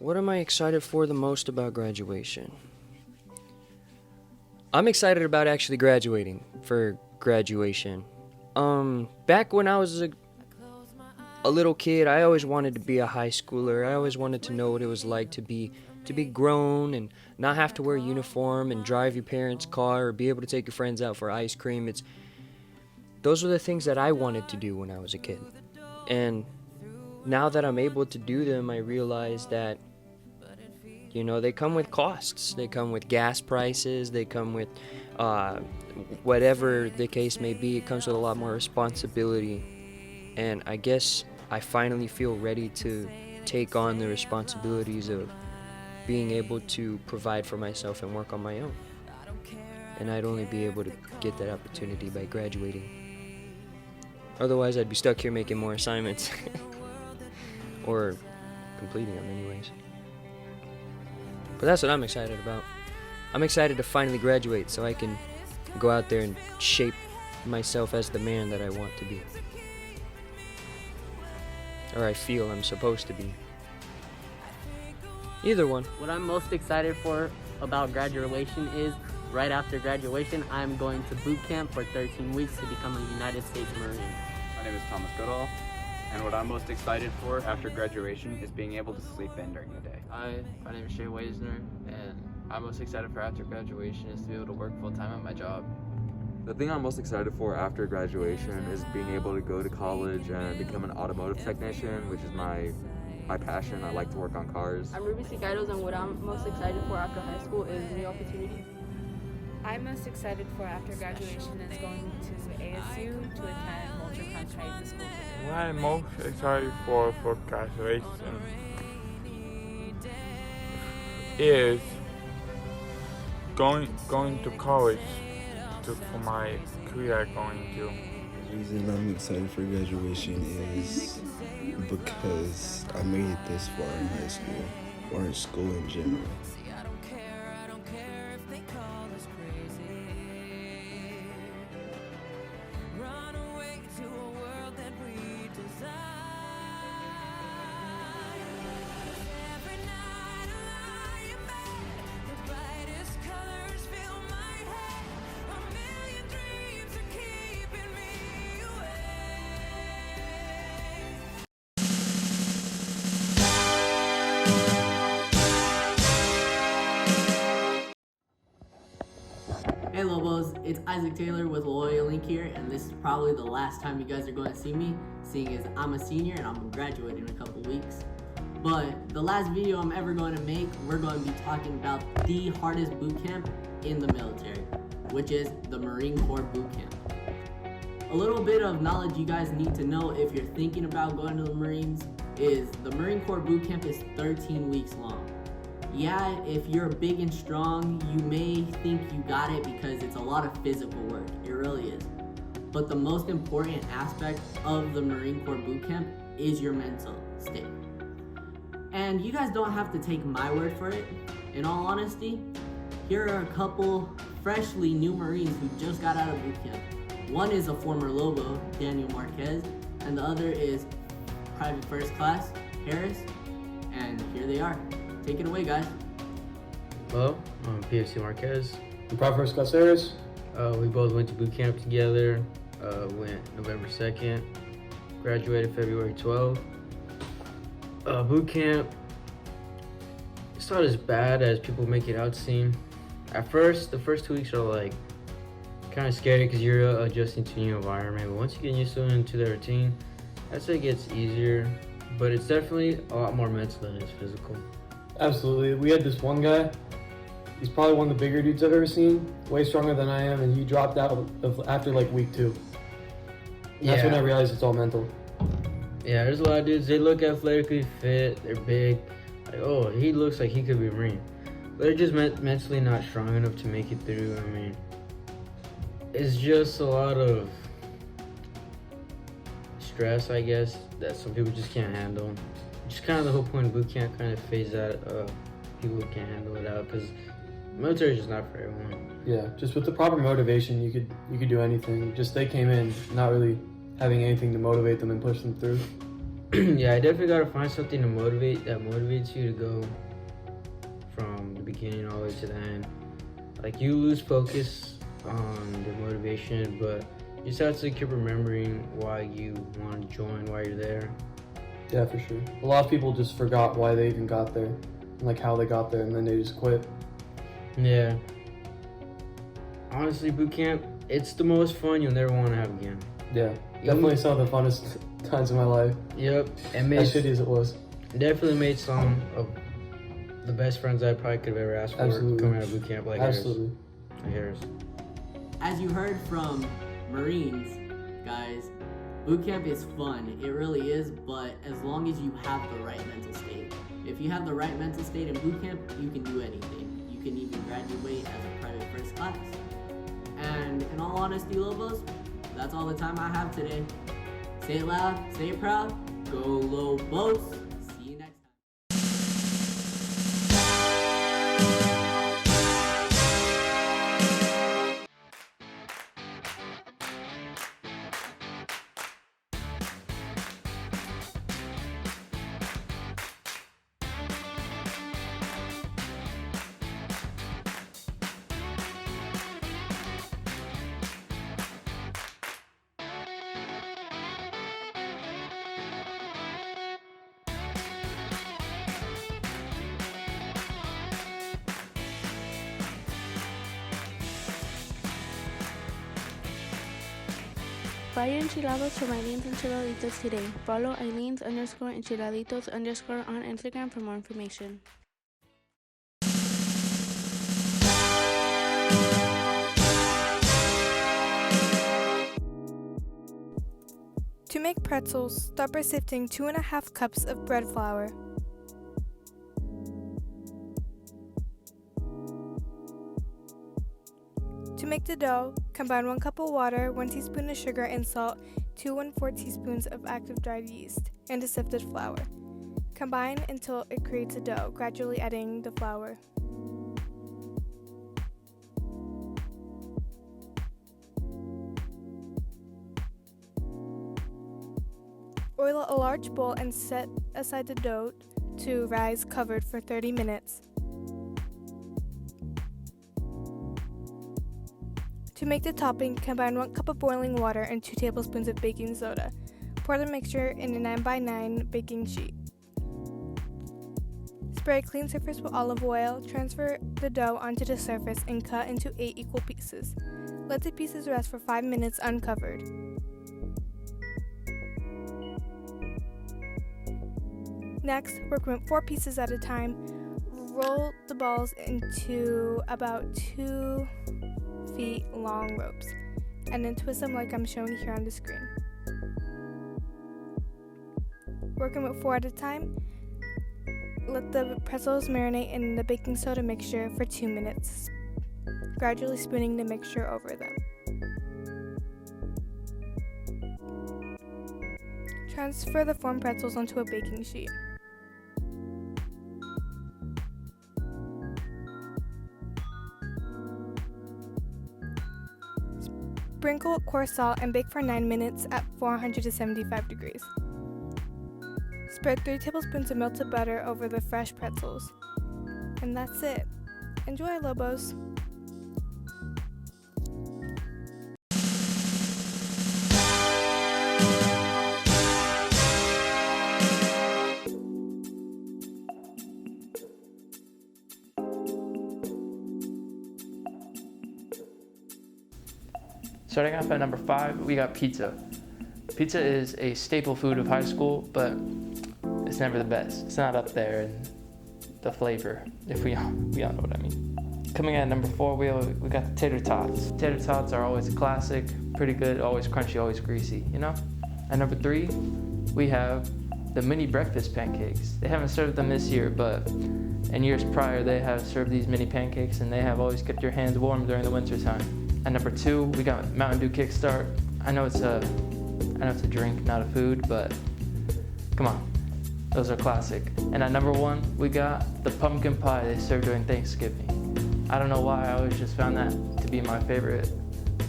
What am I excited for the most about graduation? I'm excited about actually graduating for graduation. Back when I was a little kid, I always wanted to be a high schooler. I always wanted to know what it was like to be grown and not have to wear a uniform and drive your parents' car or be able to take your friends out for ice cream. Those were the things that I wanted to do when I was a kid. And now that I'm able to do them, I realize that they come with costs. They come with gas prices. They come with whatever the case may be. It comes with a lot more responsibility. And I guess I finally feel ready to take on the responsibilities of being able to provide for myself and work on my own. And I'd only be able to get that opportunity by graduating. Otherwise, I'd be stuck here making more assignments. Or completing them anyways. But that's what I'm excited about. I'm excited to finally graduate so I can go out there and shape myself as the man that I want to be. Or I feel I'm supposed to be. Either one. What I'm most excited for about graduation is right after graduation, I'm going to boot camp for 13 weeks to become a United States Marine. My name is Thomas Goodall, and what I'm most excited for after graduation is being able to sleep in during the day. Hi, my name is Shay Weisner, and I'm most excited for after graduation is to be able to work full-time at my job. The thing I'm most excited for after graduation is being able to go to college and become an automotive technician, which is my passion. I like to work on cars. I'm Ruby Cicaidos, and what I'm most excited for after high school is new opportunities. I'm most excited for after graduation is going to ASU to attend Walter Cronkite School. What I'm most excited for graduation is going to college for my career going to. The reason I'm excited for graduation is because I made it this far in high school or in school in general. Hey Lobos, it's Isaac Taylor with Loyal Link here, and this is probably the last time you guys are going to see me, seeing as I'm a senior and I'm graduating in a couple weeks. But the last video I'm ever going to make, we're going to be talking about the hardest boot camp in the military, which is the Marine Corps boot camp. A little bit of knowledge you guys need to know if you're thinking about going to the Marines is the Marine Corps boot camp is 13 weeks long. Yeah, if you're big and strong, you may think you got it because it's a lot of physical work. It really is. But the most important aspect of the Marine Corps boot camp is your mental state. And you guys don't have to take my word for it. In all honesty, here are a couple freshly new Marines who just got out of boot camp. One is a former Lobo, Daniel Marquez, and the other is Private First Class, Harris, and here they are. Take it away, guys. Hello, I'm PFC Marquez. And Private First Class Harris. We both went to boot camp together. Went November 2nd, graduated February 12th. Boot camp, it's not as bad as people make it out to seem. At first, the first 2 weeks are like kind of scary because you're adjusting to a new environment. But once you get used to it into the routine, I'd say it gets easier. But it's definitely a lot more mental than it is physical. Absolutely. We had this one guy. He's probably one of the bigger dudes I've ever seen. Way stronger than I am, and he dropped out after like week 2. And that's when I realized it's all mental. Yeah, there's a lot of dudes. They look athletically fit. They're big. Like, oh, he looks like he could be a Marine. But they're just mentally not strong enough to make it through. I mean, it's just a lot of stress, I guess, that some people just can't handle. Just kind of the whole point of boot camp, kind of phase out people who can't handle it out, because military is just not for everyone. Yeah, just with the proper motivation, you could do anything. Just they came in not really having anything to motivate them and push them through. Yeah, I definitely gotta find something to motivates you to go from the beginning all the way to the end. Like, you lose focus on the motivation, but you just have to keep remembering why you want to join, why you're there. Yeah, for sure. A lot of people just forgot why they even got there, and like how they got there, and then they just quit. Yeah. Honestly, boot camp, it's the most fun you'll never want to have again. Yeah, definitely some of the funnest times of my life. Yep. And As shitty as it was. definitely made some of the best friends I probably could have ever asked for coming out of boot camp, like Absolutely. Harris. As you heard from Marines, guys, boot camp is fun. It really is, but as long as you have the right mental state. If you have the right mental state in boot camp, you can do anything. You can even graduate as a private first class. And in all honesty, Lobos, that's all the time I have today. Say it loud, say it proud, go Lobos. See you next time. Buy your enchiladas from Eileen's Enchiladitos today. Follow Eileen's_Enchiladitos_ on Instagram for more information. To make pretzels, start by sifting 2½ cups of bread flour. To make the dough, combine 1 cup of water, 1 teaspoon of sugar and salt, 2 1/4 teaspoons of active dried yeast, and a sifted flour. Combine until it creates a dough, gradually adding the flour. Oil a large bowl and set aside the dough to rise covered for 30 minutes. To make the topping, combine 1 cup of boiling water and 2 tablespoons of baking soda. Pour the mixture in a 9x9 baking sheet. Spray a clean surface with olive oil, transfer the dough onto the surface and cut into 8 equal pieces. Let the pieces rest for 5 minutes uncovered. Next, work with 4 pieces at a time. Roll the balls into about 2 feet long ropes, and then twist them like I'm showing here on the screen. Working with 4 at a time, let the pretzels marinate in the baking soda mixture for 2 minutes, gradually spooning the mixture over them. Transfer the formed pretzels onto a baking sheet. Sprinkle with coarse salt and bake for 9 minutes at 475 degrees. Spread 3 tablespoons of melted butter over the fresh pretzels. And that's it. Enjoy, Lobos! Starting off at number 5, we got pizza. Pizza is a staple food of high school, but it's never the best. It's not up there in the flavor, if we all know what I mean. Coming at number 4, we got the tater tots. Tater tots are always a classic, pretty good, always crunchy, always greasy, you know? At number 3, we have the mini breakfast pancakes. They haven't served them this year, but in years prior, they have served these mini pancakes, and they have always kept your hands warm during the winter time. At number 2, we got Mountain Dew Kickstart. I know it's a drink, not a food, but come on, those are classic. And at number 1, we got the pumpkin pie they serve during Thanksgiving. I don't know why, I always just found that to be my favorite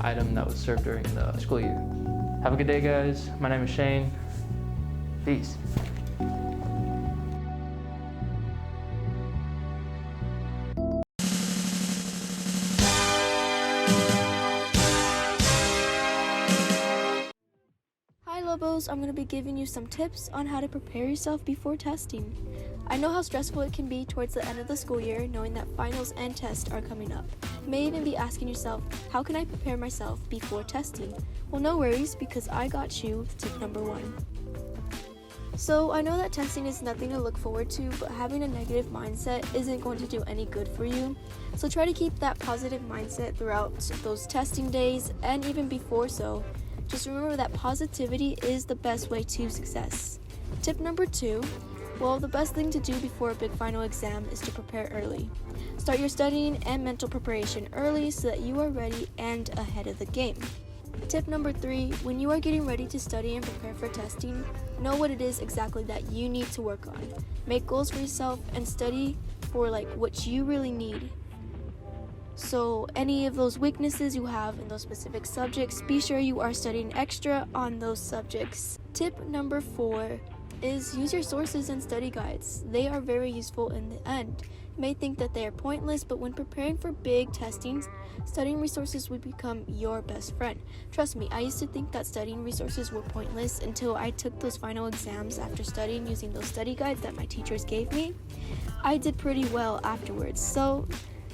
item that was served during the school year. Have a good day, guys. My name is Shane. Peace. Hi Lobos, I'm going to be giving you some tips on how to prepare yourself before testing. I know how stressful it can be towards the end of the school year knowing that finals and tests are coming up. You may even be asking yourself, how can I prepare myself before testing? Well, no worries, because I got you with tip number 1. So I know that testing is nothing to look forward to, but having a negative mindset isn't going to do any good for you. So try to keep that positive mindset throughout those testing days and even before so. Just remember that positivity is the best way to success. Tip number 2, well, the best thing to do before a big final exam is to prepare early. Start your studying and mental preparation early so that you are ready and ahead of the game. Tip number 3, when you are getting ready to study and prepare for testing, know what it is exactly that you need to work on. Make goals for yourself and study for what you really need. So any of those weaknesses you have in those specific subjects, be sure you are studying extra on those subjects. Tip number 4 is use your sources and study guides. They are very useful in the end. You may think that they are pointless, but when preparing for big testings, studying resources would become your best friend. Trust me, I used to think that studying resources were pointless until I took those final exams after studying using those study guides that my teachers gave me. I did pretty well afterwards, so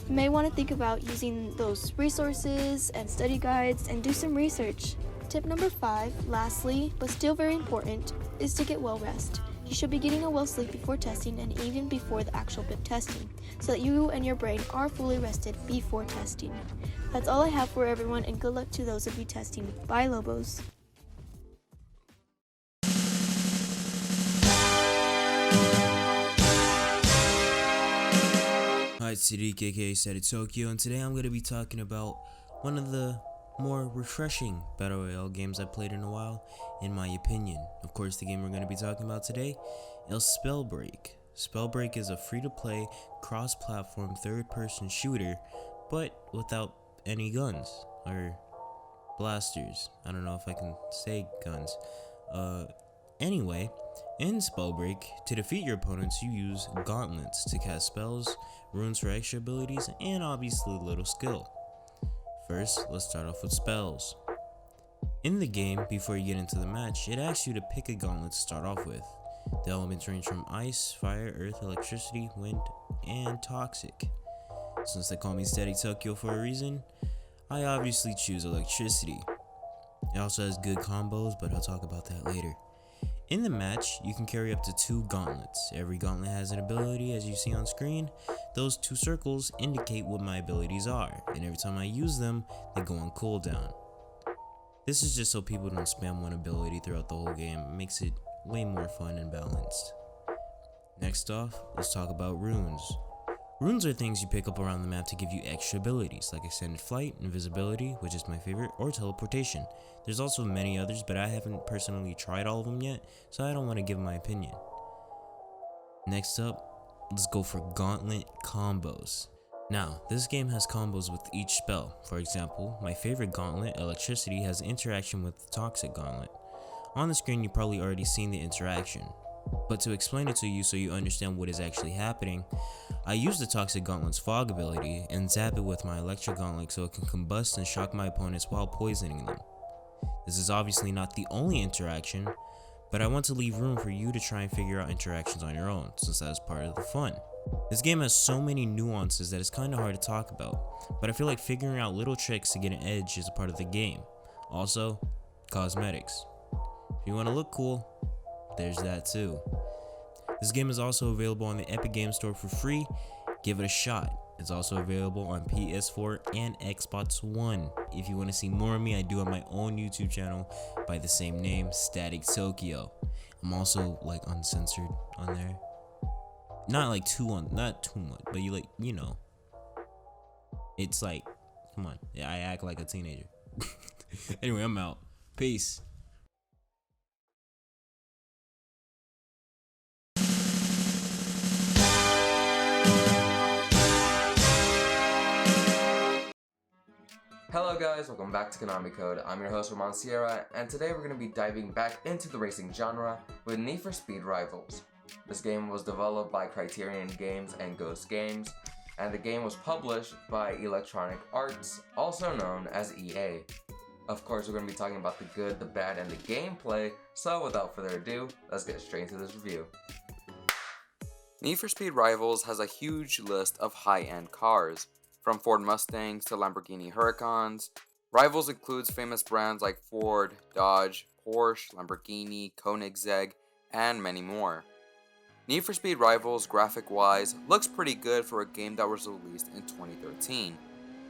you may want to think about using those resources and study guides and do some research. Tip number 5, lastly, but still very important, is to get well rest. You should be getting a well sleep before testing and even before the actual big testing, so that you and your brain are fully rested before testing. That's all I have for everyone, and good luck to those of you testing. Bye, Lobos. Hi, it's Sadiq, aka Sadi Tokyo, and today I'm going to be talking about one of the more refreshing Battle Royale games I've played in a while, in my opinion. Of course, the game we're going to be talking about today is Spellbreak. Spellbreak is a free-to-play, cross-platform, third-person shooter, but without any guns, or blasters. I don't know if I can say guns. Anyway, in Spellbreak, to defeat your opponents, you use gauntlets to cast spells, runes for extra abilities, and obviously a little skill. First, let's start off with spells. In the game, before you get into the match, it asks you to pick a gauntlet to start off with. The elements range from ice, fire, earth, electricity, wind, and toxic. Since they call me Steady Tokyo for a reason, I obviously choose electricity. It also has good combos, but I'll talk about that later. In the match, you can carry up to 2 gauntlets. Every gauntlet has an ability, as you see on screen. Those 2 circles indicate what my abilities are, and every time I use them, they go on cooldown. This is just so people don't spam one ability throughout the whole game. It makes it way more fun and balanced. Next off, let's talk about runes. Runes are things you pick up around the map to give you extra abilities, like extended flight, invisibility, which is my favorite, or teleportation. There's also many others, but I haven't personally tried all of them yet, so I don't want to give my opinion. Next up, let's go for gauntlet combos. Now, this game has combos with each spell. For example, my favorite gauntlet, electricity, has interaction with the toxic gauntlet. On the screen, you've probably already seen the interaction. But to explain it to you so you understand what is actually happening, I use the Toxic Gauntlet's fog ability and zap it with my Electric Gauntlet so it can combust and shock my opponents while poisoning them. This is obviously not the only interaction, but I want to leave room for you to try and figure out interactions on your own, since that is part of the fun. This game has so many nuances that it's kinda hard to talk about, but I feel like figuring out little tricks to get an edge is a part of the game. Also, cosmetics. If you want to look cool, there's that too. This game is also available on the Epic Games Store for free. Give it a shot. It's also available on PS4 and Xbox One. If you want to see more of me, I do have my own YouTube channel by the same name, Static Tokyo. I'm also uncensored on there. Not too much, but you know. It's come on. Yeah, I act like a teenager. Anyway, I'm out. Peace. Hello guys, welcome back to Konami Code. I'm your host Ramon Sierra, and today we're going to be diving back into the racing genre with Need for Speed Rivals. This game was developed by Criterion Games and Ghost Games, and the game was published by Electronic Arts, also known as EA. Of course, we're going to be talking about the good, the bad, and the gameplay, so without further ado, let's get straight into this review. Need for Speed Rivals has a huge list of high-end cars. From Ford Mustangs to Lamborghini Huracans, Rivals includes famous brands like Ford, Dodge, Porsche, Lamborghini, Koenigsegg, and many more. Need for Speed Rivals, graphic-wise, looks pretty good for a game that was released in 2013.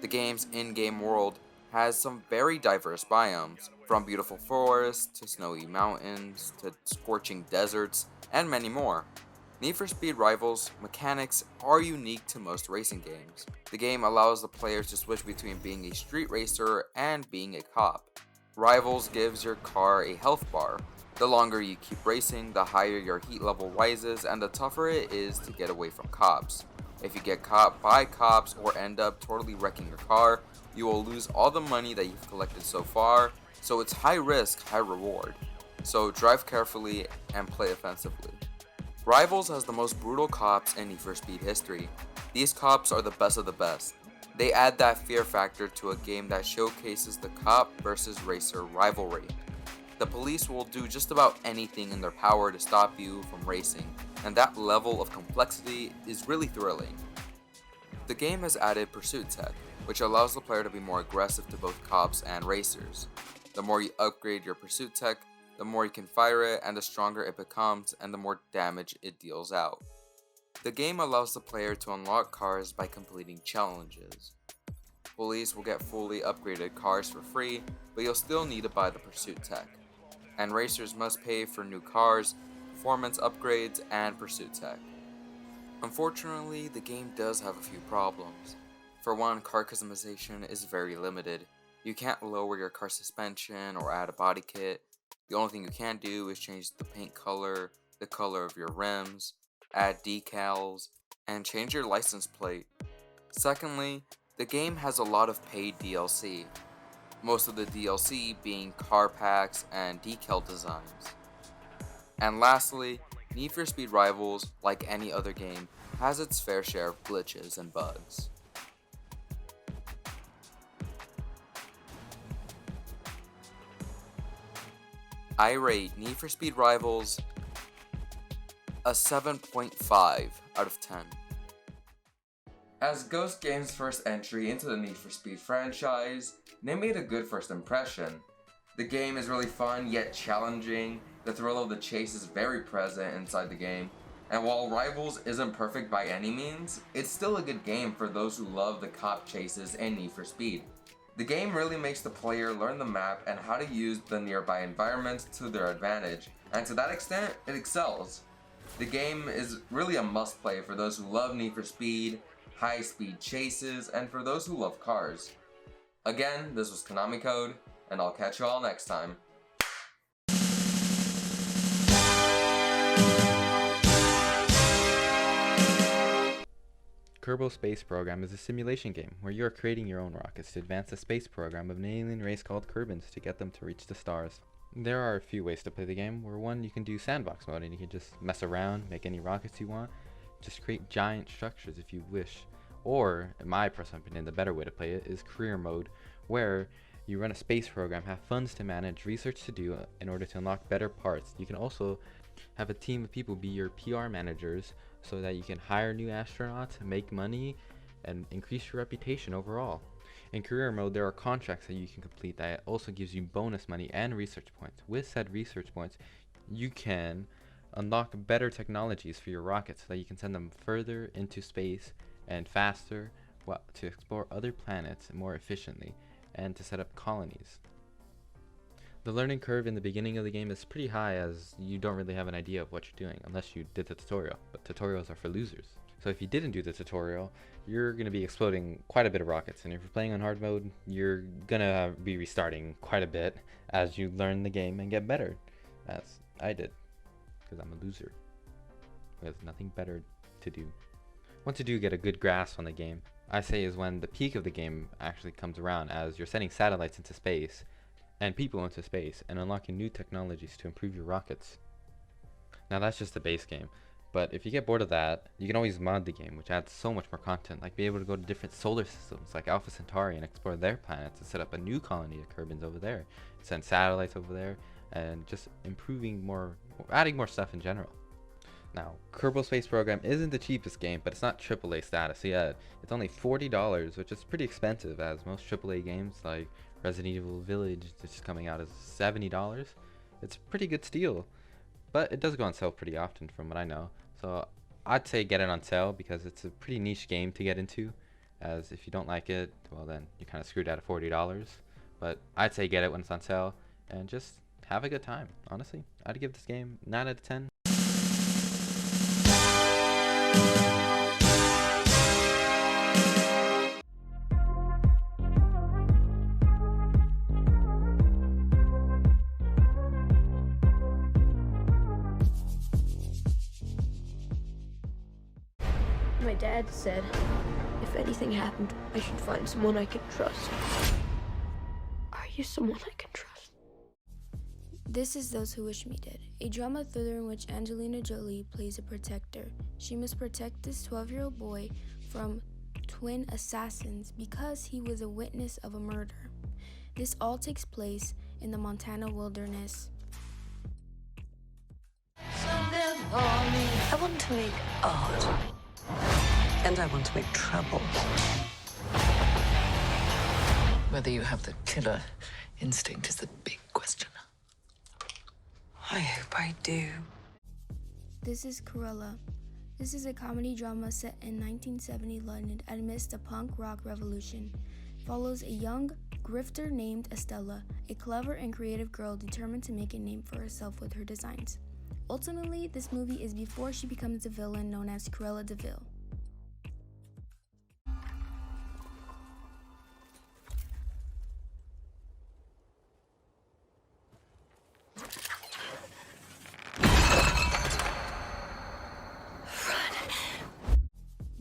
The game's in-game world has some very diverse biomes, from beautiful forests to snowy mountains to scorching deserts, and many more. Need for Speed Rivals mechanics are unique to most racing games. The game allows the players to switch between being a street racer and being a cop. Rivals gives your car a health bar. The longer you keep racing, the higher your heat level rises and the tougher it is to get away from cops. If you get caught by cops or end up totally wrecking your car, you will lose all the money that you've collected so far, so it's high risk, high reward. So drive carefully and play offensively. Rivals has the most brutal cops in Need for Speed history. These cops are the best of the best. They add that fear factor to a game that showcases the cop versus racer rivalry. The police will do just about anything in their power to stop you from racing, and that level of complexity is really thrilling. The game has added pursuit tech, which allows the player to be more aggressive to both cops and racers. The more you upgrade your pursuit tech, the more you can fire it and the stronger it becomes and the more damage it deals out. The game allows the player to unlock cars by completing challenges. Police will get fully upgraded cars for free, but you'll still need to buy the pursuit tech. And racers must pay for new cars, performance upgrades, and pursuit tech. Unfortunately, the game does have a few problems. For one, car customization is very limited. You can't lower your car suspension or add a body kit. The only thing you can do is change the paint color, the color of your rims, add decals, and change your license plate. Secondly, the game has a lot of paid DLC, most of the DLC being car packs and decal designs. And lastly, Need for Speed Rivals, like any other game, has its fair share of glitches and bugs. I rate Need for Speed Rivals a 7.5 out of 10. As Ghost Games' first entry into the Need for Speed franchise, they made a good first impression. The game is really fun yet challenging, the thrill of the chase is very present inside the game, and while Rivals isn't perfect by any means, it's still a good game for those who love the cop chases and Need for Speed. The game really makes the player learn the map and how to use the nearby environments to their advantage, and to that extent, it excels. The game is really a must-play for those who love Need for Speed, high-speed chases, and for those who love cars. Again, this was Konami Code, and I'll catch you all next time. Kerbal Space Program is a simulation game where you are creating your own rockets to advance the space program of an alien race called Kerbins to get them to reach the stars. There are a few ways to play the game, where one, you can do sandbox mode and you can just mess around, make any rockets you want, just create giant structures if you wish. Or, in my personal opinion, the better way to play it is career mode, where you run a space program, have funds to manage, research to do in order to unlock better parts. You can also have a team of people be your PR managers so that you can hire new astronauts, make money, and increase your reputation overall. In career mode, there are contracts that you can complete that also gives you bonus money and research points. With said research points, you can unlock better technologies for your rockets so that you can send them further into space and faster, to explore other planets more efficiently and to set up colonies. The learning curve in the beginning of the game is pretty high, as you don't really have an idea of what you're doing unless you did the tutorial, but tutorials are for losers. So if you didn't do the tutorial, you're going to be exploding quite a bit of rockets, and if you're playing on hard mode, you're going to be restarting quite a bit as you learn the game and get better, as I did, because I'm a loser who has nothing better to do. Once you do get a good grasp on the game, I say is when the peak of the game actually comes around, as you're sending satellites into space and people into space and unlocking new technologies to improve your rockets. Now that's just the base game, but if you get bored of that, you can always mod the game, which adds so much more content, like be able to go to different solar systems like Alpha Centauri and explore their planets and set up a new colony of Kerbins over there, send satellites over there, and just adding more stuff in general. Now, Kerbal Space Program isn't the cheapest game, but it's not AAA status yet. It's only $40, which is pretty expensive, as most AAA games like Resident Evil Village is just coming out as $70. It's a pretty good steal, but it does go on sale pretty often from what I know. So I'd say get it on sale because it's a pretty niche game to get into, as if you don't like it, well then you're kind of screwed out of $40. But I'd say get it when it's on sale and just have a good time. Honestly, I'd give this game 9 out of 10. My dad said, if anything happened, I should find someone I can trust. Are you someone I can trust? This is Those Who Wish Me Dead, a drama thriller in which Angelina Jolie plays a protector. She must protect this 12-year-old boy from twin assassins because he was a witness of a murder. This all takes place in the Montana wilderness. I want to make art. And I want to make trouble. Whether you have the killer instinct is the big question. I hope I do. This is Cruella. This is a comedy drama set in 1970 London amidst the punk rock revolution. Follows a young grifter named Estella, a clever and creative girl determined to make a name for herself with her designs. Ultimately, this movie is before she becomes the villain known as Cruella de Vil.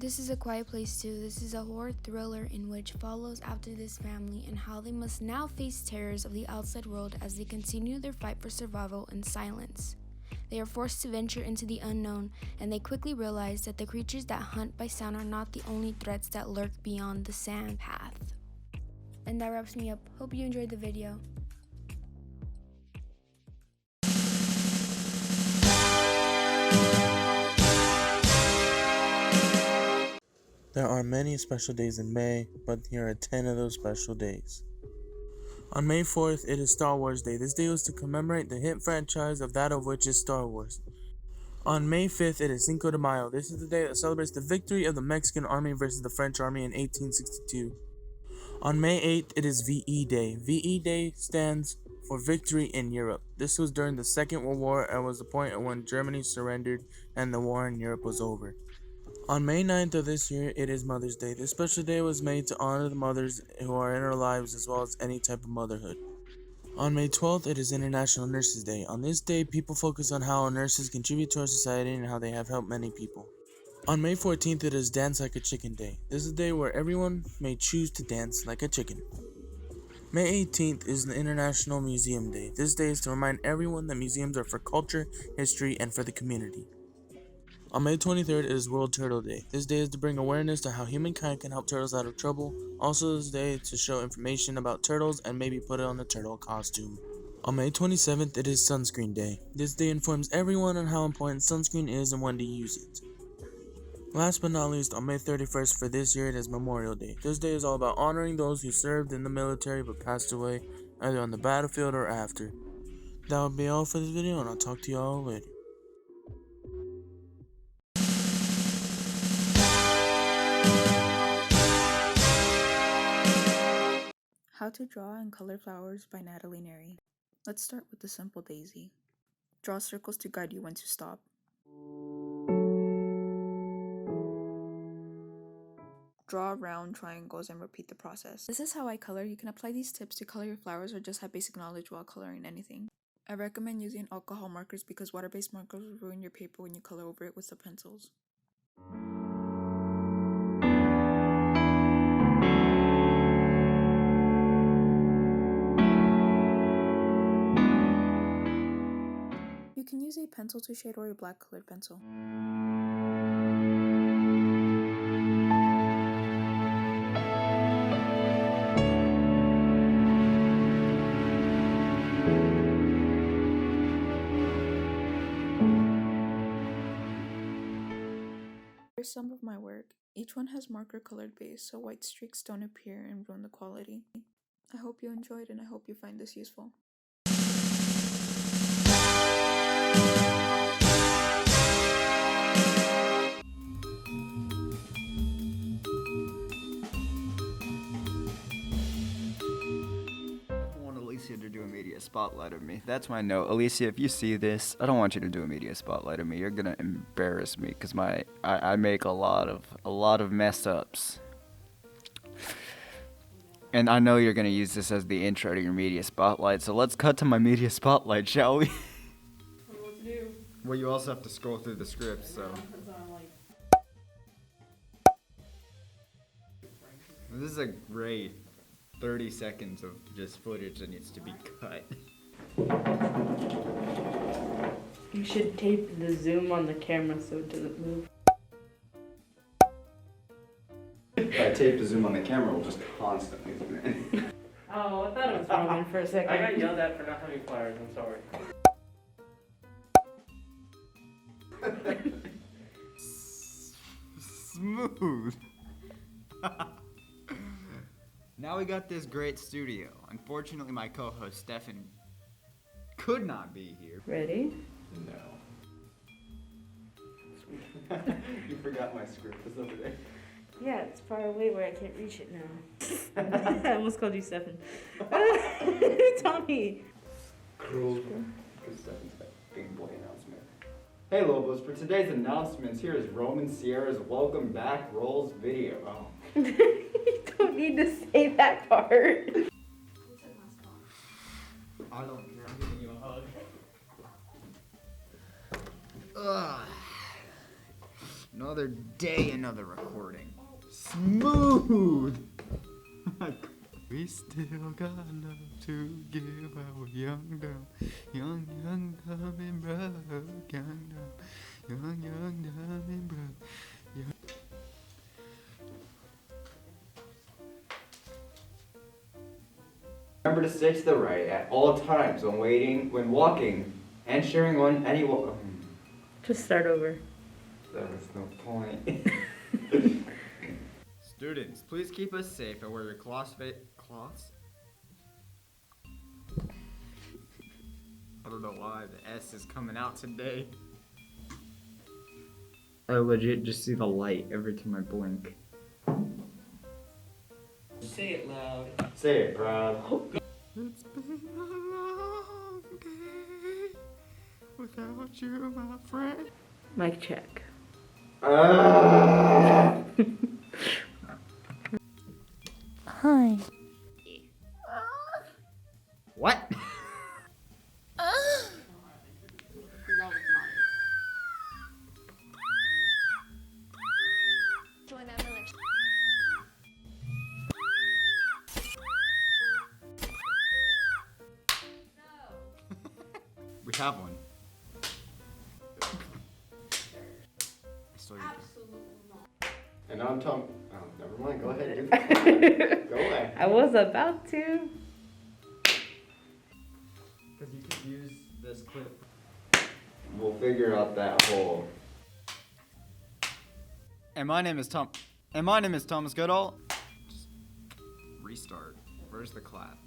This is A Quiet Place 2. This is a horror thriller in which follows after this family and how they must now face terrors of the outside world as they continue their fight for survival in silence. They are forced to venture into the unknown, and they quickly realize that the creatures that hunt by sound are not the only threats that lurk beyond the sand path. And that wraps me up. Hope you enjoyed the video. There are many special days in May, but here are 10 of those special days. On May 4th, it is Star Wars Day. This day was to commemorate the hit franchise of that of which is Star Wars. On May 5th, it is Cinco de Mayo. This is the day that celebrates the victory of the Mexican army versus the French army in 1862. On May 8th, it is VE Day. VE Day stands for Victory in Europe. This was during the Second World War and was the point at when Germany surrendered and the war in Europe was over. On May 9th of this year, it is Mother's Day. This special day was made to honor the mothers who are in our lives as well as any type of motherhood. On May 12th, it is International Nurses Day. On this day, people focus on how nurses contribute to our society and how they have helped many people. On May 14th, it is Dance Like a Chicken Day. This is a day where everyone may choose to dance like a chicken. May 18th is the International Museum Day. This day is to remind everyone that museums are for culture, history, and for the community. On May 23rd, it is World Turtle Day. This day is to bring awareness to how humankind can help turtles out of trouble. Also, this day is to show information about turtles and maybe put it on a turtle costume. On May 27th, it is Sunscreen Day. This day informs everyone on how important sunscreen is and when to use it. Last but not least, on May 31st for this year, it is Memorial Day. This day is all about honoring those who served in the military but passed away, either on the battlefield or after. That will be all for this video, and I'll talk to you all later. How to Draw and Color Flowers by Natalie Neri. Let's start with the simple daisy. Draw circles to guide you when to stop. Draw round triangles and repeat the process. This is how I color. You can apply these tips to color your flowers or just have basic knowledge while coloring anything. I recommend using alcohol markers because water-based markers will ruin your paper when you color over it with the pencils. use a pencil to shade or a black colored pencil. Here's some of my work. Each one has marker colored base so white streaks don't appear and ruin the quality. I hope you enjoyed and I hope you find this useful. I want Alicia to do a media spotlight of me. That's my note. Alicia, if you see this, I don't want you to do a media spotlight of me. You're gonna embarrass me because I make a lot of mess ups. And I know you're gonna use this as the intro to your media spotlight, so let's cut to my media spotlight, shall we? What to do? Well, you also have to scroll through the script, so. This is a great 30 seconds of just footage that needs to be cut. You should tape the zoom on the camera so it doesn't move. If I tape the zoom on the camera, we'll just constantly zoom in. Oh, I thought it was Roman for a second. I got yelled at for not having flyers, I'm sorry. Smooth. Now we got this great studio. Unfortunately, my co-host Stefan could not be here. Ready? No. You forgot my script is over there. Yeah, it's far away where I can't reach it now. I almost called you Stefan. Tommy. Cool. Because Stefan's got a big boy announcement. Hey Lobos, for today's announcements, here is Roman Sierra's Welcome Back Rolls video. Oh. You don't need to say that part. I don't care, I'm giving you a hug. Ugh. Another day, another recording. Smooth! We still got love to give our young, dumb and broke, young, dumb and broke. Remember to stay to the right at all times when waiting, when walking, and sharing on any Just start over. There was no point. Students, please keep us safe and wear your cloths? I don't know why the S is coming out today. I legit just see the light every time I blink. Say it loud. Say it proud. It's been a long day without you, my friend. Mic check. Hi. What? We have one. And I'm Tom. Oh, never mind. Go ahead. Go away. I was about to. Because you could use this clip. We'll figure out that whole. And my name is Thomas Goodall. Just restart. Where's the clap?